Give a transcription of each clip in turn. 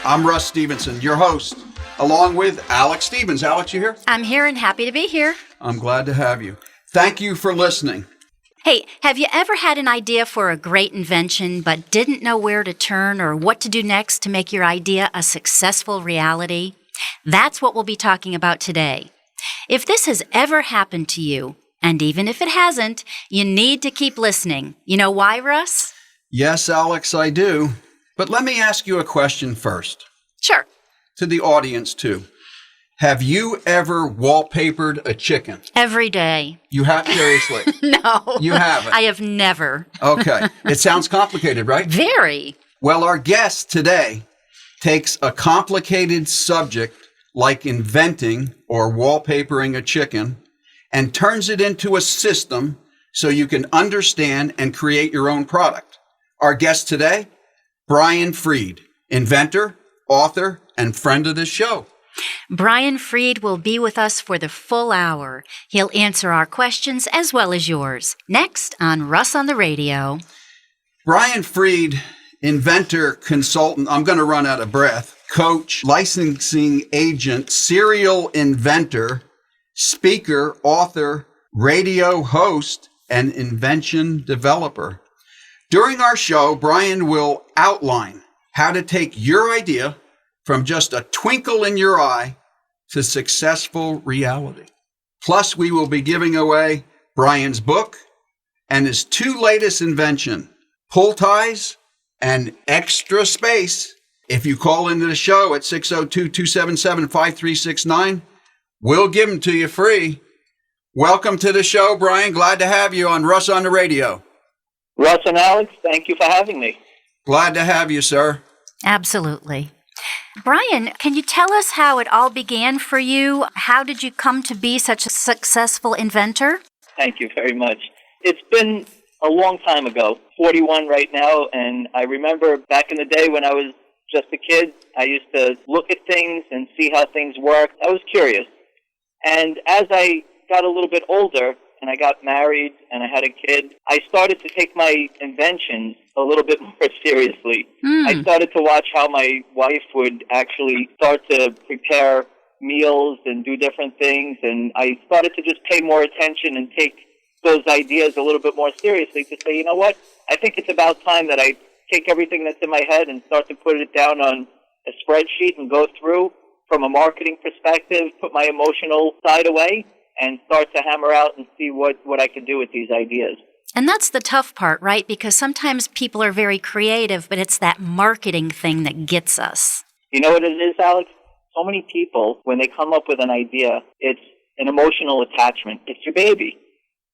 I'm Russ Stevenson, your host, along with Alex Stevens. Alex, you here? I'm here and happy to be here. I'm glad to have you. Thank you for listening. Hey, have you ever had an idea for a great invention but didn't know where to turn or what to do next to make your idea a successful reality? That's what we'll be talking about today. If this has ever happened to you, and even if it hasn't, you need to keep listening. You know why, Russ? Yes, Alex, I do. But let me ask you a question first. Sure. To the audience, too. Have you ever wallpapered a chicken? Every day. You have? Seriously? No. You haven't? I have never. Okay. It sounds complicated, right? Very. Well, our guest today takes a complicated subject like inventing or wallpapering a chicken and turns it into a system so you can understand and create your own product. Our guest today, Brian Freed, inventor, author, and friend of this show. Brian Freed will be with us for the full hour. He'll answer our questions as well as yours. Next on Russ on the Radio. Brian Freed, inventor, consultant, I'm going to run out of breath, coach, licensing agent, serial inventor, speaker, author, radio host, and invention developer. During our show, Brian will outline how to take your idea from just a twinkle in your eye to successful reality. Plus, we will be giving away Brian's book and his two latest invention, pull ties and extra space. If you call into the show at 602-277-5369, we'll give them to you free. Welcome to the show, Brian. Glad to have you on Russ on the Radio. Russ and Alex, thank you for having me. Glad to have you, sir. Absolutely. Brian, can you tell us how it all began for you? How did you come to be such a successful inventor? Thank you very much. It's been a long time ago, 41 right now, and I remember back in the day when I was just a kid, I used to look at things and see how things worked. I was curious. And as I got a little bit older and I got married and I had a kid, I started to take my inventions a little bit more seriously. I started to watch how my wife would actually start to prepare meals and do different things, and I started to just pay more attention and take those ideas a little bit more seriously to say, you know what, I think it's about time that I take everything that's in my head and start to put it down on a spreadsheet and go through from a marketing perspective, put my emotional side away, and start to hammer out and see what I could do with these ideas. And that's the tough part, right? Because sometimes people are very creative, but it's that marketing thing that gets us. You know what it is, Alex? So many people, when they come up with an idea, it's an emotional attachment. It's your baby.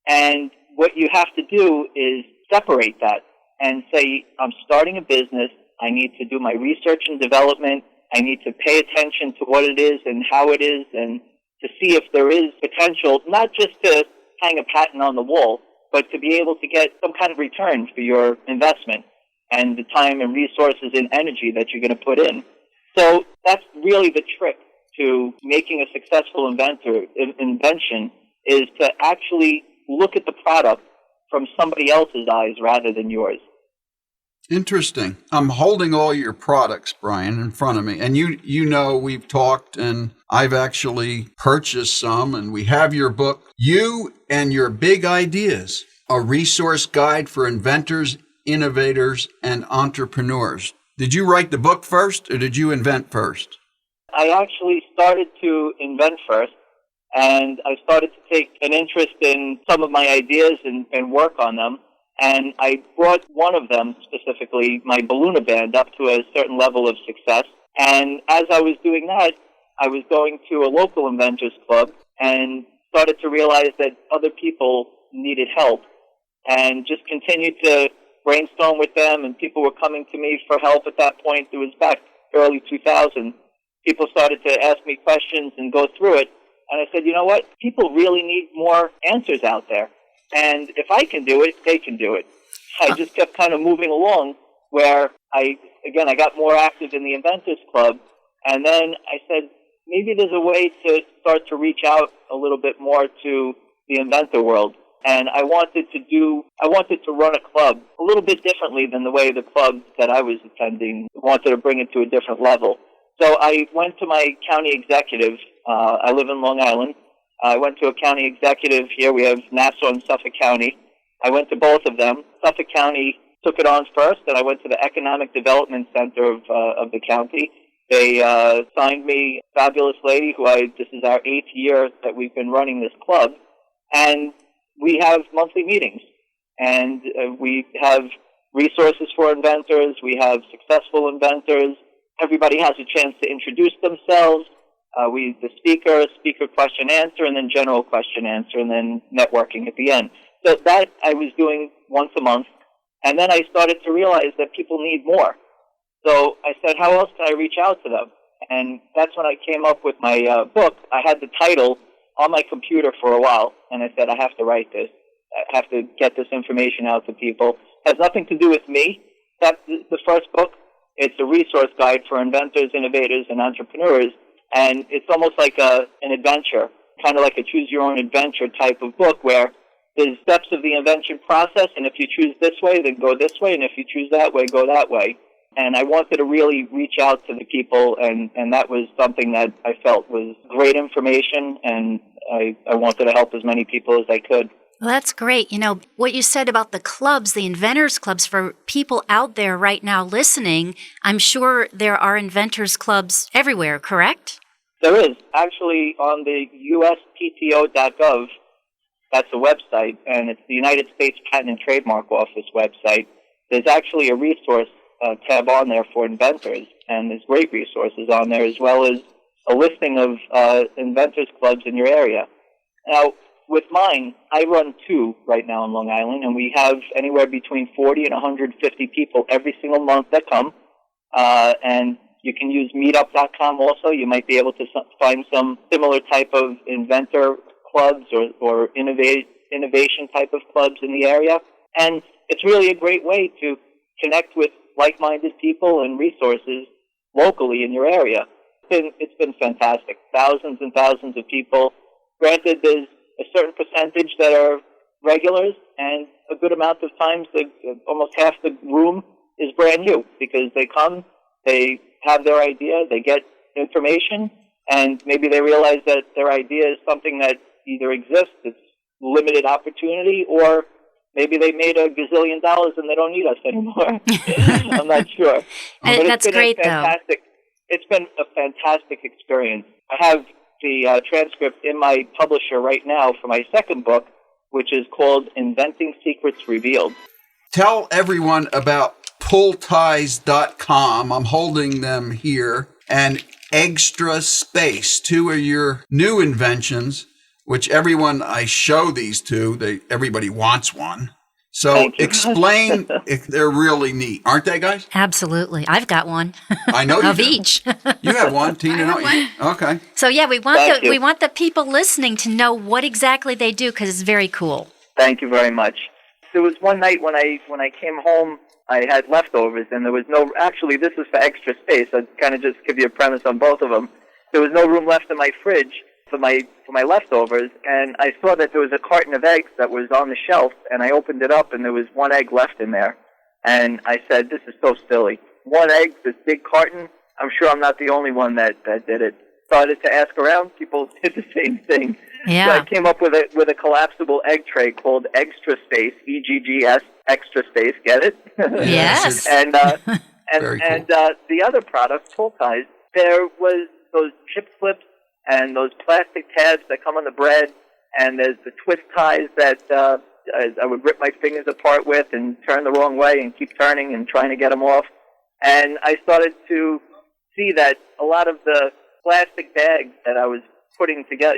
And what you have to do is separate that and say, I'm starting a business. I need to do my research and development. I need to pay attention to what it is and how it is and to see if there is potential, not just to hang a patent on the wall, but to be able to get some kind of return for your investment and the time and resources and energy that you're going to put in. So that's really the trick to making a successful invention is to actually look at the product from somebody else's eyes rather than yours. Interesting. I'm holding all your products, Brian, in front of me. And you know we've talked, and I've actually purchased some, and we have your book, You and Your Big Ideas, a resource guide for inventors, innovators, and entrepreneurs. Did you write the book first, or did you invent first? I actually started to invent first, and I started to take an interest in some of my ideas and work on them. And I brought one of them, specifically my Balluna band, up to a certain level of success. And as I was doing that, I was going to a local inventors club and started to realize that other people needed help and just continued to brainstorm with them. And people were coming to me for help at that point. It was back early 2000. People started to ask me questions and go through it. And I said, you know what? People really need more answers out there. And if I can do it, they can do it. I just kept kind of moving along where I got more active in the Inventors Club. And then I said, maybe there's a way to start to reach out a little bit more to the inventor world. And I wanted to run a club a little bit differently than the way the clubs that I was attending wanted to bring it to a different level. So I went to my county executive. I live in Long Island. I went to a county executive here. We have Nassau and Suffolk County. I went to both of them. Suffolk County took it on first, and I went to the Economic Development Center of the county. They signed me a fabulous lady this is our 8th year that we've been running this club, and we have monthly meetings, and we have resources for inventors. We have successful inventors. Everybody has a chance to introduce themselves. The speaker question answer, and then general question answer, and then networking at the end. So that I was doing once a month, and then I started to realize that people need more. So I said, how else can I reach out to them? And that's when I came up with my book. I had the title on my computer for a while, and I said, I have to write this. I have to get this information out to people. It has nothing to do with me. That's the first book. It's a resource guide for inventors, innovators, and entrepreneurs, and it's almost like an adventure, kind of like a choose-your-own-adventure type of book where there's steps of the invention process, and if you choose this way, then go this way, and if you choose that way, go that way. And I wanted to really reach out to the people, and that was something that I felt was great information, and I wanted to help as many people as I could. Well, that's great. You know, what you said about the clubs, the inventors clubs, for people out there right now listening, I'm sure there are inventors clubs everywhere, correct? There is. Actually, on the uspto.gov, that's a website, and it's the United States Patent and Trademark Office website. There's actually a resource tab on there for inventors, and there's great resources on there, as well as a listing of inventors clubs in your area. Now, with mine, I run 2 right now in Long Island, and we have anywhere between 40 and 150 people every single month that come. And you can use meetup.com also. You might be able to find some similar type of inventor clubs or innovation type of clubs in the area. And it's really a great way to connect with like-minded people and resources locally in your area. It's been fantastic. Thousands and thousands of people. Granted, there's a certain percentage that are regulars, and a good amount of times, almost half the room is brand new because they come, they have their idea, they get information, and maybe they realize that their idea is something that either exists, it's limited opportunity, or maybe they made $1 gazillion and they don't need us anymore. I'm not sure. But that's great, though. It's been a fantastic experience. I have the transcript in my publisher right now for my second book, which is called Inventing Secrets Revealed. Tell everyone about pullties.com. I'm holding them here. And Extra Space, 2 of your new inventions, which everyone I show these to, everybody wants one. So explain if they're really neat. Aren't they, guys? Absolutely. I've got one. I know you of do. Each. You have one, Tina. I have one. Okay. So yeah, we want the people listening to know what exactly they do because it's very cool. Thank you very much. There was one night when I came home, I had leftovers, and there was no. Actually, this is for Extra Space. I'd kind of just give you a premise on both of them. There was no room left in my fridge for my leftovers, and I saw that there was a carton of eggs that was on the shelf, and I opened it up, and there was 1 egg left in there. And I said, this is so silly. 1 egg, this big carton, I'm sure I'm not the only one that did it. Started to ask around, people did the same thing. Yeah. So I came up with a collapsible egg tray called Extra Space, EGGS, Extra Space, get it? Yes. And Very cool. The other product, Pull Ties, there was those chip flips and those plastic tabs that come on the bread, and there's the twist ties that I would rip my fingers apart with and turn the wrong way and keep turning and trying to get them off. And I started to see that a lot of the plastic bags that I was putting together,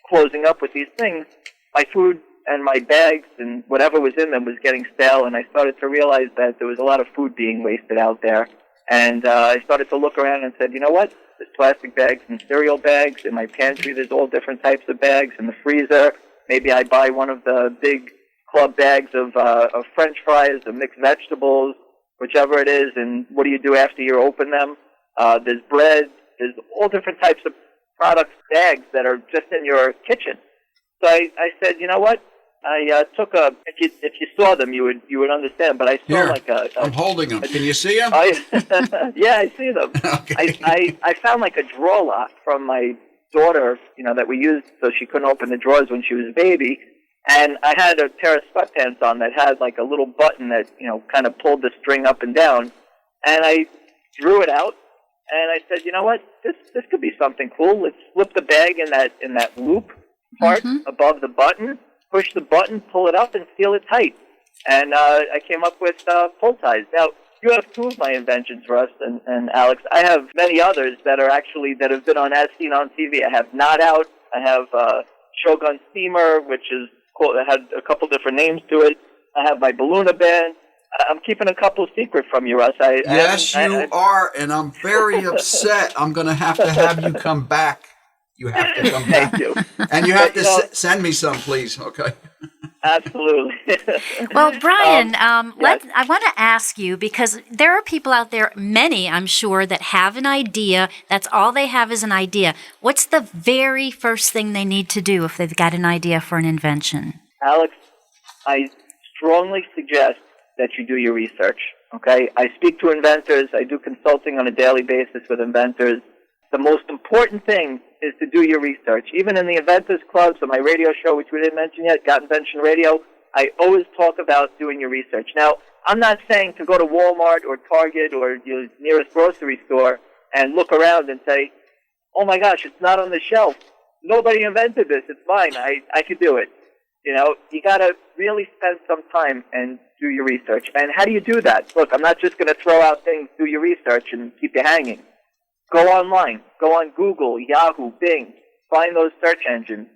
closing up with these things, my food and my bags and whatever was in them was getting stale, and I started to realize that there was a lot of food being wasted out there. And I started to look around and said, you know what? There's plastic bags and cereal bags. In my pantry, there's all different types of bags. In the freezer, maybe I buy one of the big club bags of French fries or mixed vegetables, whichever it is, and what do you do after you open them? There's bread. There's all different types of products, bags that are just in your kitchen. So I said, you know what? I took a. If you saw them, you would understand. But I saw Here, like a. I'm holding them. Can you see them? Yeah, I see them. Okay. I found like a drawer lock from my daughter, that we used so she couldn't open the drawers when she was a baby. And I had a pair of sweatpants on that had like a little button that, kind of pulled the string up and down. And I drew it out, and I said, you know what, this could be something cool. Let's flip the bag in that loop part above the button, push the button, pull it up, and seal it tight. And I came up with pull ties. Now, you have two of my inventions, Russ and Alex. I have many others that have been on As Seen on TV. I have Not Out. I have Shogun Steamer, which is cool. It had a couple different names to it. I have my Balluna band. I'm keeping a couple secret from you, Russ. Yes, you are, and I'm very upset. I'm going to have you come back. You have to come back. Thank you. And you have to send me some, please, okay? Absolutely. Well, Brian, yes. I want to ask you, because there are people out there, many, I'm sure, that have an idea. That's all they have is an idea. What's the very first thing they need to do if they've got an idea for an invention? Alex, I strongly suggest that you do your research, okay? I speak to inventors. I do consulting on a daily basis with inventors. The most important thing is to do your research. Even in the Inventors Club, so my radio show, which we didn't mention yet, Got Invention Radio, I always talk about doing your research. Now, I'm not saying to go to Walmart or Target or your nearest grocery store and look around and say, oh my gosh, it's not on the shelf. Nobody invented this. It's mine. I could do it. You got to really spend some time and do your research. And how do you do that? Look, I'm not just going to throw out things, do your research, and keep you hanging. Go online. Go on Google, Yahoo, Bing. Find those search engines.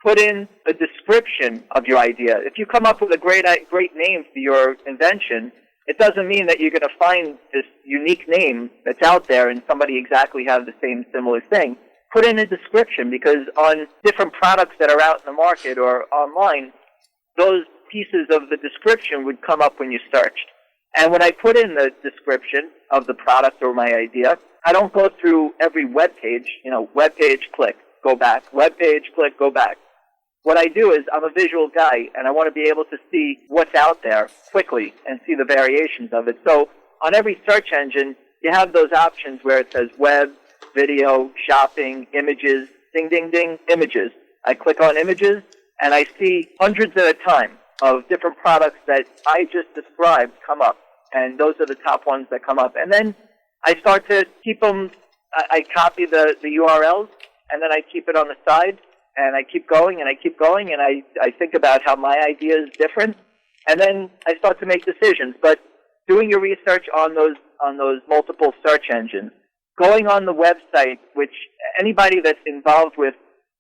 Put in a description of your idea. If you come up with a great name for your invention, it doesn't mean that you're going to find this unique name that's out there and somebody exactly have the same similar thing. Put in a description, because on different products that are out in the market or online, those pieces of the description would come up when you searched. And when I put in the description of the product or my idea, I don't go through every web page, web page, click, go back, web page, click, go back. What I do is I'm a visual guy, and I want to be able to see what's out there quickly and see the variations of it. So on every search engine, you have those options where it says web, video, shopping, images, ding, ding, ding, images. I click on images, and I see hundreds at a time of different products that I just described come up. And those are the top ones that come up. And then I start to keep them, I copy the URLs, and then I keep it on the side, and I keep going, and I keep going, and I think about how my idea is different, and then I start to make decisions. But doing your research on those multiple search engines, going on the website, which anybody that's involved with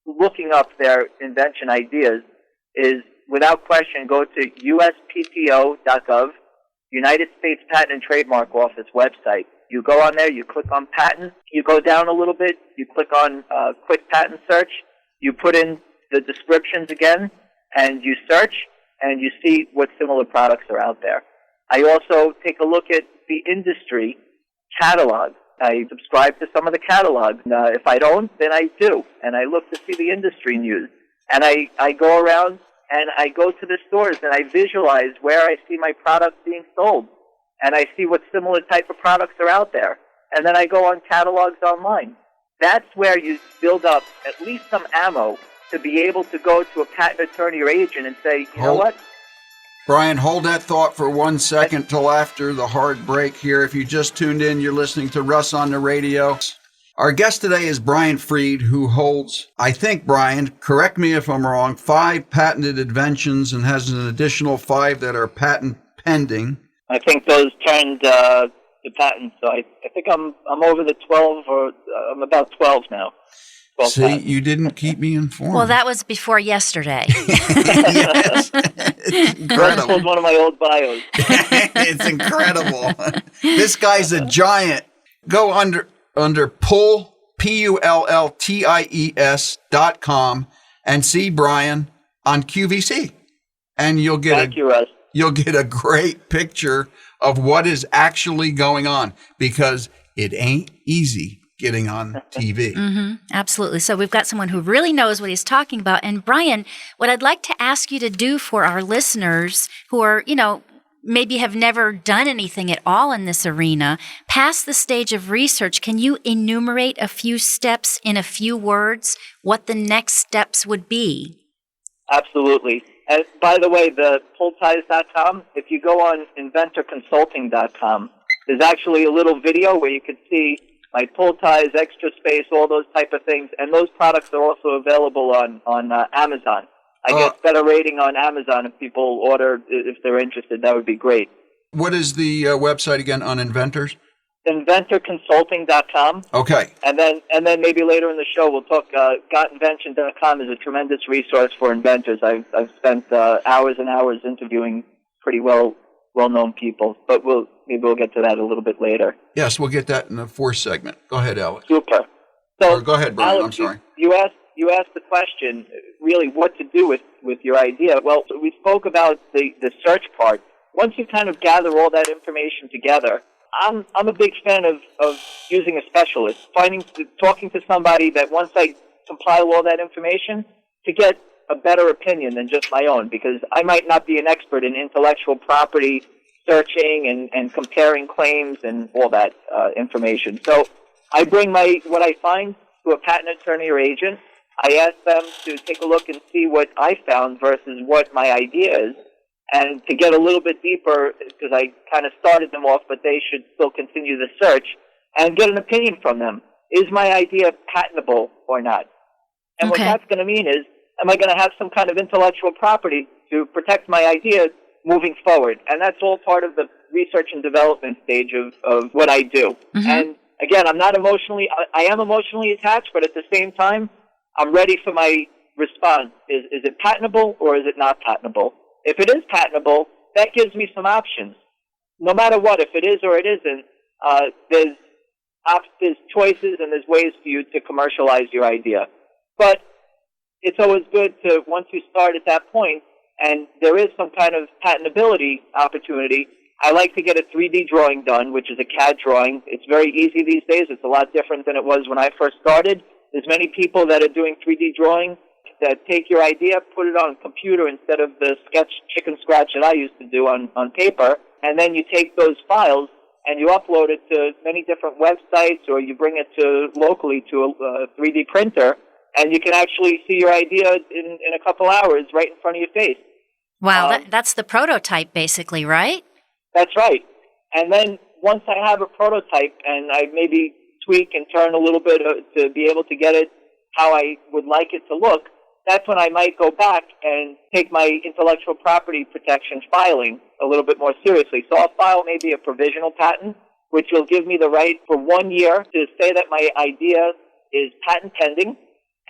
looking up their invention ideas is, without question, go to uspto.gov, United States Patent and Trademark Office website. You go on there, you click on patent, you go down a little bit, you click on quick patent search, you put in the descriptions again, and you search, and you see what similar products are out there. I also take a look at the industry catalog. I subscribe to some of the catalogs. If I don't, then I do, and I look to see the industry news. And I go around, and I go to the stores, and I visualize where I see my products being sold. And I see what similar type of products are out there. And then I go on catalogs online. That's where you build up at least some ammo to be able to go to a patent attorney or agent and say, you know what? Brian, hold that thought for 1 second till after the hard break here. If you just tuned in, you're listening to Russ on the Radio. Our guest today is Brian Freed, who holds, I think, Brian, correct me if I'm wrong, 5 patented inventions and has an additional 5 that are patent pending. I think those turned to patent, so I think I'm over the 12, or I'm about 12 now. 12 See, patents. you didn't keep me informed. Well, that was before yesterday. Yes, it's That was incredible. one of my old bios. It's incredible. This guy's a giant. Go under pull, PULLTIES.com and see Brian on QVC, and you'll get Thank you, Russ. You'll get a great picture of what is actually going on, because it ain't easy getting on TV. Absolutely. So we've got someone who really knows what he's talking about. And Brian, what I'd like to ask you to do for our listeners who are, maybe have never done anything at all in this arena, past the stage of research, can you enumerate a few steps in a few words, what the next steps would be? Absolutely. And by the way, the pullties.com, if you go on inventorconsulting.com, there's actually a little video where you can see my pull ties, extra space, all those type of things. And those products are also available on Amazon. I get better rating on Amazon if people order, if they're interested. That would be great. What is the website again on Inventors? Inventorconsulting.com. Okay. And then maybe later in the show we'll talk. Gotinvention.com is a tremendous resource for inventors. I've spent hours and hours interviewing pretty well-known people, but maybe we'll get to that a little bit later. Yes, we'll get that in the fourth segment. Go ahead, Alex. Super. So, or go ahead, Brian. Alex, I'm sorry. You asked the question, really, what to do with your idea. Well, we spoke about the search part. Once you kind of gather all that information together, I'm a big fan of using a specialist, talking to somebody that once I compile all that information to get a better opinion than just my own, because I might not be an expert in intellectual property searching and comparing claims and all that information. So I bring what I find to a patent attorney or agent. I ask them to take a look and see what I found versus what my idea is, and to get a little bit deeper, because I kind of started them off, but they should still continue the search, and get an opinion from them. Is my idea patentable or not? And what that's going to mean is, am I going to have some kind of intellectual property to protect my idea moving forward? And that's all part of the research and development stage of what I do. And again, I am emotionally attached, but at the same time, I'm ready for my response. Is it patentable or is it not patentable? If it is patentable, that gives me some options. No matter what, if it is or it isn't, there's choices and there's ways for you to commercialize your idea. But it's always good to, once you start at that point, and there is some kind of patentability opportunity, I like to get a 3D drawing done, which is a CAD drawing. It's very easy these days. It's a lot different than it was when I first started. There's many people that are doing 3D drawing that take your idea, put it on a computer instead of the chicken scratch that I used to do on paper, and then you take those files and you upload it to many different websites, or you bring it locally to a 3D printer, and you can actually see your idea in a couple hours right in front of your face. Wow, that's the prototype basically, right? That's right. And then once I have a prototype and I maybe tweak and turn a little bit to be able to get it how I would like it to look, that's when I might go back and take my intellectual property protection filing a little bit more seriously. So I'll file maybe a provisional patent, which will give me the right for 1 year to say that my idea is patent pending.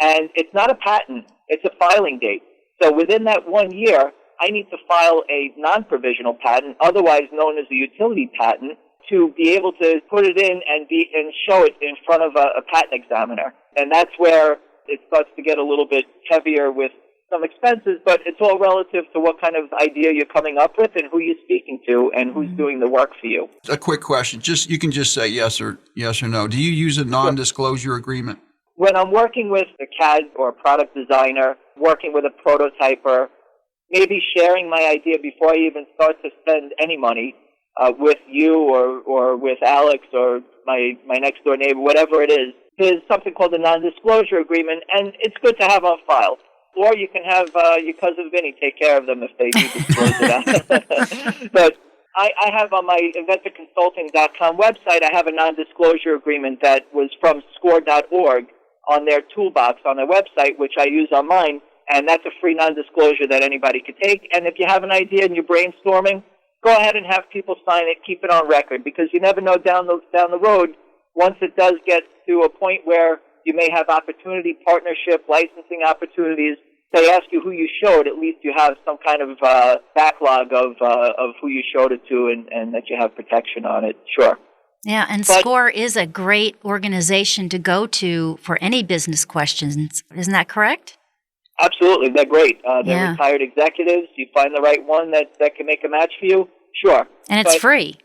And it's not a patent, it's a filing date. So within that 1 year, I need to file a non-provisional patent, otherwise known as a utility patent, to be able to put it in and show it in front of a patent examiner. And that's where it starts to get a little bit heavier with some expenses, but it's all relative to what kind of idea you're coming up with and who you're speaking to and who's doing the work for you. A quick question. You can just say yes or no. Do you use a non-disclosure agreement? When I'm working with a CAD or a product designer, working with a prototyper, maybe sharing my idea before I even start to spend any money with you or with Alex or my next door neighbor, whatever it is, there's something called a non-disclosure agreement, and it's good to have on file. Or you can have your cousin Vinny take care of them if they do disclose it. But I have on my inventorconsulting.com website, I have a non-disclosure agreement that was from score.org on their toolbox on their website, which I use on mine, and that's a free non-disclosure that anybody could take. And if you have an idea and you're brainstorming, go ahead and have people sign it, keep it on record, because you never know down the road, once it does get to a point where you may have opportunity, partnership, licensing opportunities, they ask you who you showed, at least you have some kind of backlog of who you showed it to and that you have protection on it. Sure. Yeah, and SCORE is a great organization to go to for any business questions. Isn't that correct? Absolutely. They're great. They're retired executives. You find the right one that can make a match for you, sure. And it's free.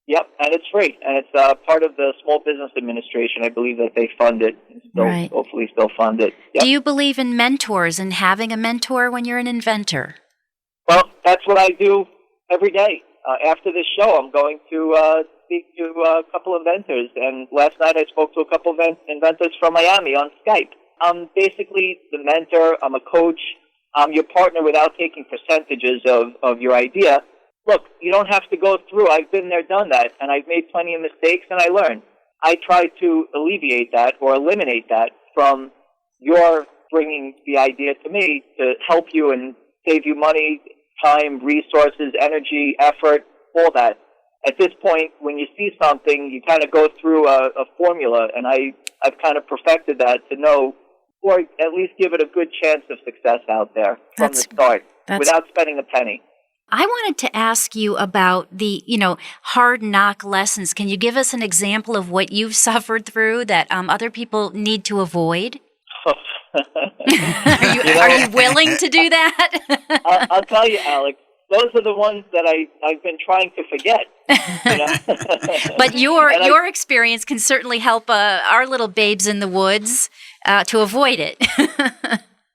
Yep, and it's free, and it's part of the Small Business Administration. I believe that they fund it, and still, Right. hopefully still fund it. Yep. Do you believe in mentors and having a mentor when you're an inventor? Well, that's what I do every day. After this show, I'm going to speak to a couple of inventors, and last night I spoke to a couple of inventors from Miami on Skype. I'm basically the mentor. I'm a coach. I'm your partner without taking percentages of your idea. Look, you don't have to go through. I've been there, done that, and I've made plenty of mistakes, and I learned. I try to alleviate that or eliminate that from your bringing the idea to me to help you and save you money, time, resources, energy, effort, all that. At this point, when you see something, you kind of go through a formula, and I've kind of perfected that to know, or at least give it a good chance of success out there from the start without spending a penny. I wanted to ask you about the, hard knock lessons. Can you give us an example of what you've suffered through that other people need to avoid? Are you willing to do that? I'll tell you, Alex. Those are the ones that I've been trying to forget. But your experience can certainly help our little babes in the woods to avoid it.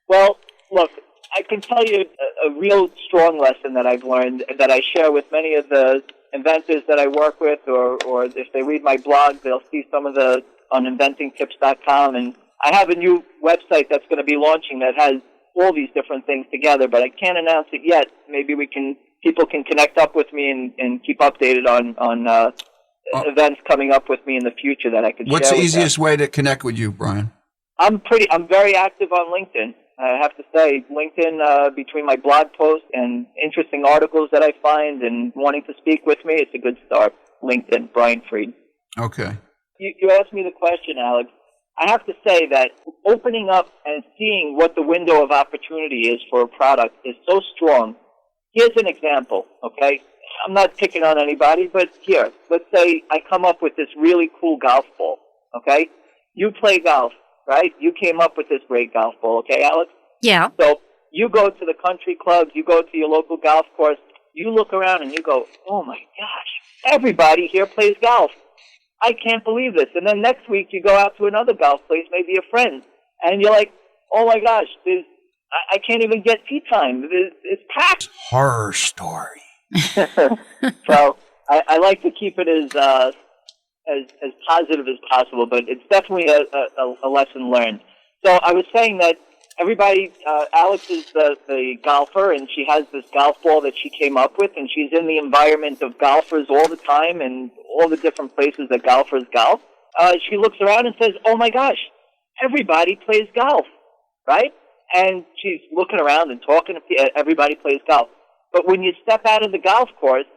Well, look, I can tell you a real strong lesson that I've learned that I share with many of the inventors that I work with, or if they read my blog, they'll see some of the on inventingtips.com. And I have a new website that's going to be launching that has all these different things together, but I can't announce it yet. Maybe people can connect up with me and keep updated on events coming up with me in the future that I can share. What's the with easiest them. way to connect with you, Brian? I'm very active on LinkedIn. I have to say, LinkedIn, between my blog posts and interesting articles that I find and wanting to speak with me, it's a good start. LinkedIn, Brian Fried. Okay. You asked me the question, Alex. I have to say that opening up and seeing what the window of opportunity is for a product is so strong. Here's an example, okay? I'm not picking on anybody, but here, let's say I come up with this really cool golf ball, okay? You play golf, right? You came up with this great golf ball, okay, Alex? Yeah. So you go to the country clubs, you go to your local golf course, you look around and you go, oh my gosh, everybody here plays golf. I can't believe this. And then next week you go out to another golf place, maybe a friend, and you're like, oh my gosh, I can't even get tea time. It's packed. Horror story. So I like to keep it as positive as possible, but it's definitely a lesson learned. So I was saying that everybody, Alex is the golfer, and she has this golf ball that she came up with, and she's in the environment of golfers all the time and all the different places that golfers golf. She looks around and says, oh my gosh, everybody plays golf, right? And she's looking around and talking to everybody plays golf. But when you step out of the golf course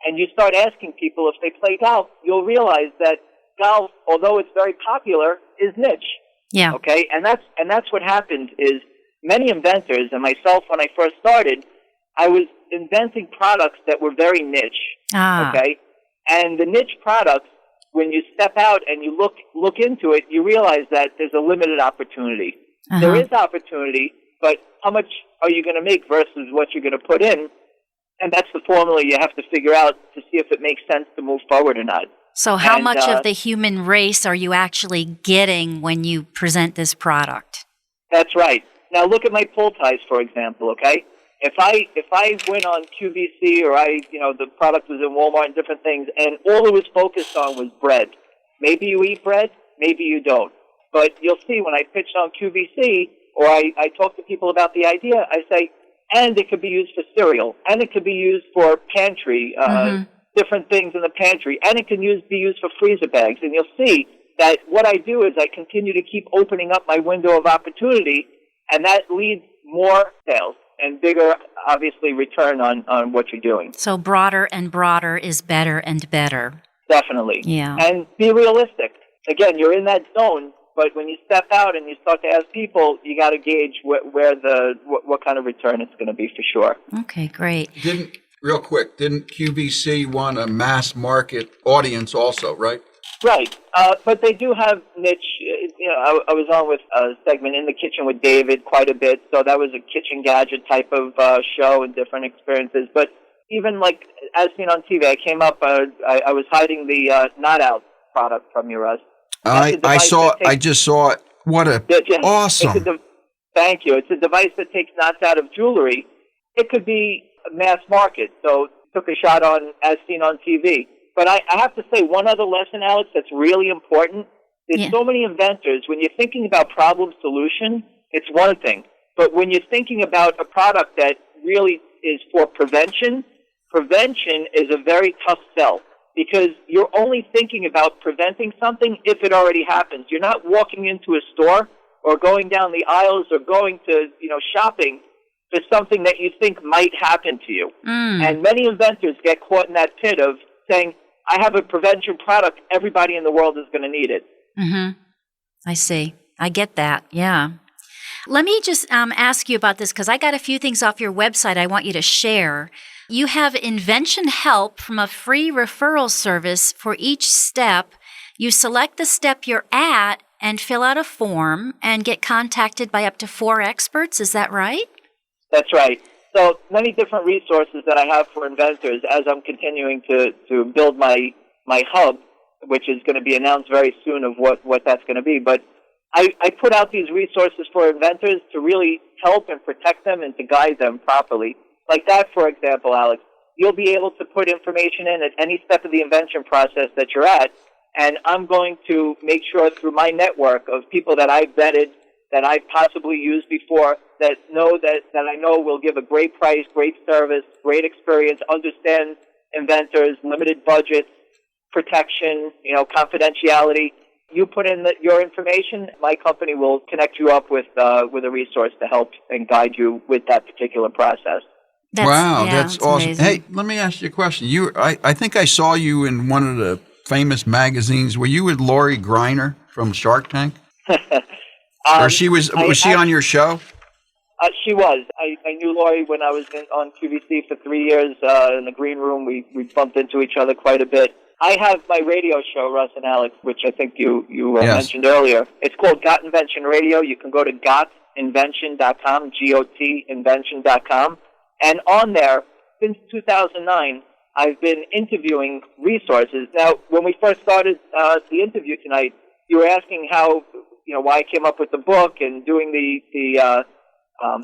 and you start asking people if they play golf, you'll realize that golf, although it's very popular, is niche. Yeah. Okay? And that's what happened is many inventors, and myself when I first started, I was inventing products that were very niche. Okay? And the niche products, when you step out and you look into it, you realize that there's a limited opportunity. There is opportunity, but how much are you going to make versus what you're going to put in? And that's the formula you have to figure out to see if it makes sense to move forward or not. So how much of the human race are you actually getting when you present this product? That's right. Now look at my pull ties, for example, okay? If I went on QVC or the product was in Walmart and different things, and all it was focused on was bread. Maybe you eat bread, maybe you don't. But you'll see when I pitched on QVC or I talk to people about the idea, I say, and it could be used for cereal, and it could be used for pantry, different things in the pantry, and it can be used for freezer bags. And you'll see that what I do is I continue to keep opening up my window of opportunity, and that leads more sales and bigger, obviously, return on what you're doing. So broader and broader is better and better. Definitely. Yeah. And be realistic. Again, you're in that zone, but when you step out and you start to ask people, you got to gauge what kind of return it's going to be for sure. Okay, great. Didn't QVC want a mass market audience also, right? Right. But they do have niche. I was on with a segment In the Kitchen with David quite a bit, so that was a kitchen gadget type of show and different experiences. But even like as seen on TV, I came up, I was hiding the Not Out product from you, Russ. I saw. I just saw it. What a awesome! Thank you. It's a device that takes knots out of jewelry. It could be mass market, so took a shot on as seen on TV. But I have to say one other lesson, Alex, that's really important. There's so many inventors. When you're thinking about problem solution, it's one thing. But when you're thinking about a product that really is for prevention is a very tough sell because you're only thinking about preventing something if it already happens. You're not walking into a store or going down the aisles or going to, shopping for something that you think might happen to you. And many inventors get caught in that pit of saying, I have a prevention product, everybody in the world is going to need it. Mm-hmm. I see. I get that. Yeah. Let me just ask you about this because I got a few things off your website I want you to share. You have invention help from a free referral service for each step. You select the step you're at and fill out a form and get contacted by up to 4 experts. Is that right? That's right. So many different resources that I have for inventors as I'm continuing to build my hub, which is going to be announced very soon of what that's going to be. But I put out these resources for inventors to really help and protect them and to guide them properly. Like that, for example, Alex, you'll be able to put information in at any step of the invention process that you're at, and I'm going to make sure through my network of people that I've vetted, that I've possibly used before, that I know will give a great price, great service, great experience, understand inventors, limited budgets, protection, confidentiality. You put in your information, my company will connect you up with a resource to help and guide you with that particular process. That's awesome. Amazing. Hey, let me ask you a question. I think I saw you in one of the famous magazines. Were you with Lori Greiner from Shark Tank? Or was she on your show? She was. I knew Lori when I was on QVC for 3 years in the green room. We bumped into each other quite a bit. I have my radio show, Russ and Alex, which I think you mentioned earlier. It's called Got Invention Radio. You can go to gotinvention.com, GOTinvention.com. And on there, since 2009, I've been interviewing resources. Now, when we first started the interview tonight, you were asking how, why I came up with the book and doing the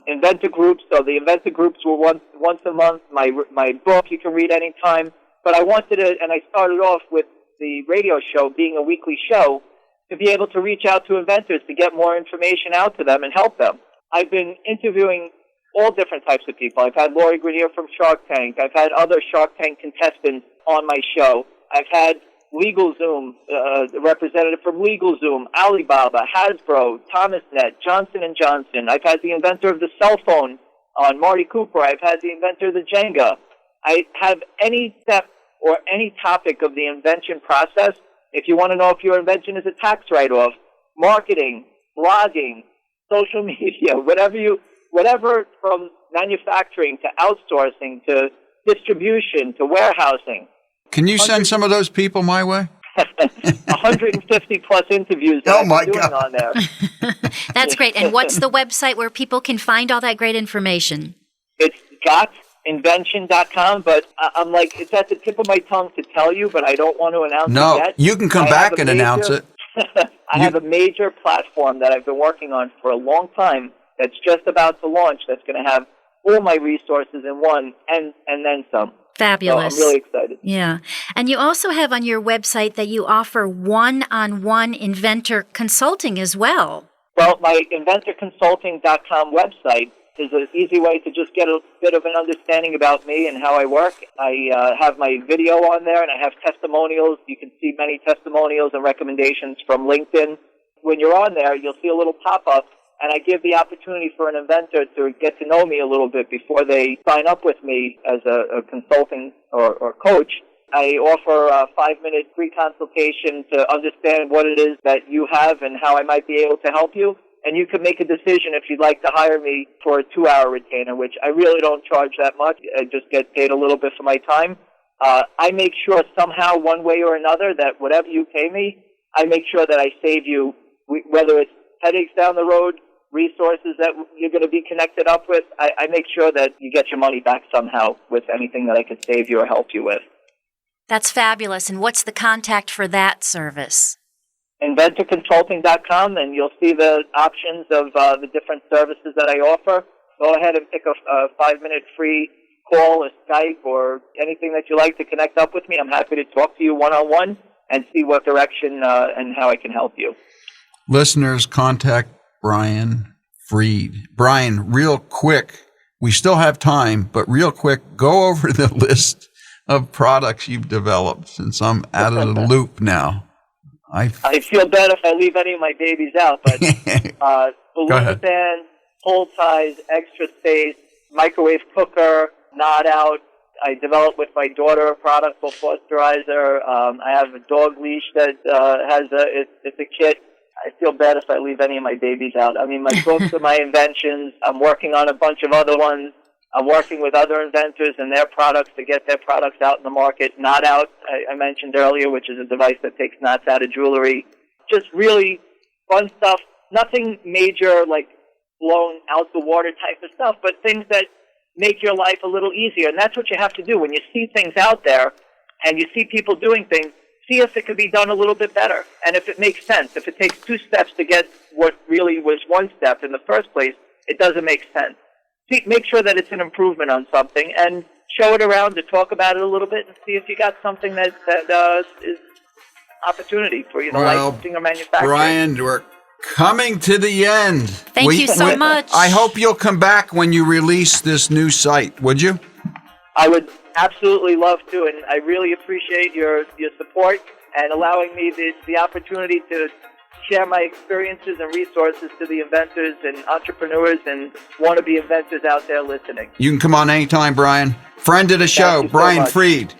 inventor groups. So the inventor groups were once a month. My book you can read anytime. But I wanted to, and I started off with the radio show being a weekly show to be able to reach out to inventors to get more information out to them and help them. I've been interviewing all different types of people. I've had Lori Greiner from Shark Tank. I've had other Shark Tank contestants on my show. I've had LegalZoom, the representative from LegalZoom, Alibaba, Hasbro, ThomasNet, Johnson & Johnson. I've had the inventor of the cell phone on Marty Cooper. I've had the inventor of the Jenga. I have any step or any topic of the invention process. If you want to know if your invention is a tax write-off, marketing, blogging, social media, whatever from manufacturing to outsourcing to distribution to warehousing. Can you send some of those people my way? 150 plus interviews that I'm doing on there. That's great. And what's the website where people can find all that great information? It's gotinvention.com, but I'm like, it's at the tip of my tongue to tell you, but I don't want to announce it yet. You can come back and announce it. I have a major platform that I've been working on for a long time that's just about to launch that's going to have all my resources in one and then some. Fabulous. So I'm really excited. Yeah. And you also have on your website that you offer one-on-one inventor consulting as well. Well, my inventorconsulting.com website is an easy way to just get a bit of an understanding about me and how I work. I have my video on there, and I have testimonials. You can see many testimonials and recommendations from LinkedIn. When you're on there, you'll see a little pop-up, and I give the opportunity for an inventor to get to know me a little bit before they sign up with me as a consultant or coach. I offer a 5-minute free consultation to understand what it is that you have and how I might be able to help you. And you can make a decision if you'd like to hire me for a 2-hour retainer, which I really don't charge that much. I just get paid a little bit for my time. I make sure somehow, one way or another, that whatever you pay me, I make sure that I save you, whether it's headaches down the road resources that you're going to be connected up with, I make sure that you get your money back somehow with anything that I could save you or help you with. That's fabulous. And what's the contact for that service? InventorConsulting.com, and you'll see the options of the different services that I offer. Go ahead and pick a 5-minute free call or Skype or anything that you like to connect up with me. I'm happy to talk to you one-on-one and see what direction and how I can help you. Listeners, contact Brian Freed. Brian, real quick, we still have time, but real quick, go over the list of products you've developed since I'm out of the loop now. I feel bad if I leave any of my babies out, but balloon fan, full size, extra space, microwave cooker, not out. I developed with my daughter a product called Fosterizer. I have a dog leash that it's a kit. I feel bad if I leave any of my babies out. I mean, my books are my inventions. I'm working on a bunch of other ones. I'm working with other inventors and their products to get their products out in the market. Not out, I mentioned earlier, which is a device that takes knots out of jewelry. Just really fun stuff. Nothing major like blown out the water type of stuff, but things that make your life a little easier. And that's what you have to do. When you see things out there and you see people doing things, see if it could be done a little bit better. And if it makes sense, if it takes 2 steps to get what really was 1 step in the first place, it doesn't make sense. Make sure that it's an improvement on something and show it around to talk about it a little bit and see if you got something that is opportunity for you, licensing or manufacturing. Brian, we're coming to the end. Thank you so much. I hope you'll come back when you release this new site, would you? I would absolutely love to, and I really appreciate your support and allowing me the opportunity to share my experiences and resources to the inventors and entrepreneurs and wannabe inventors out there listening. You can come on anytime, Brian. Friend of the show, Brian Freed.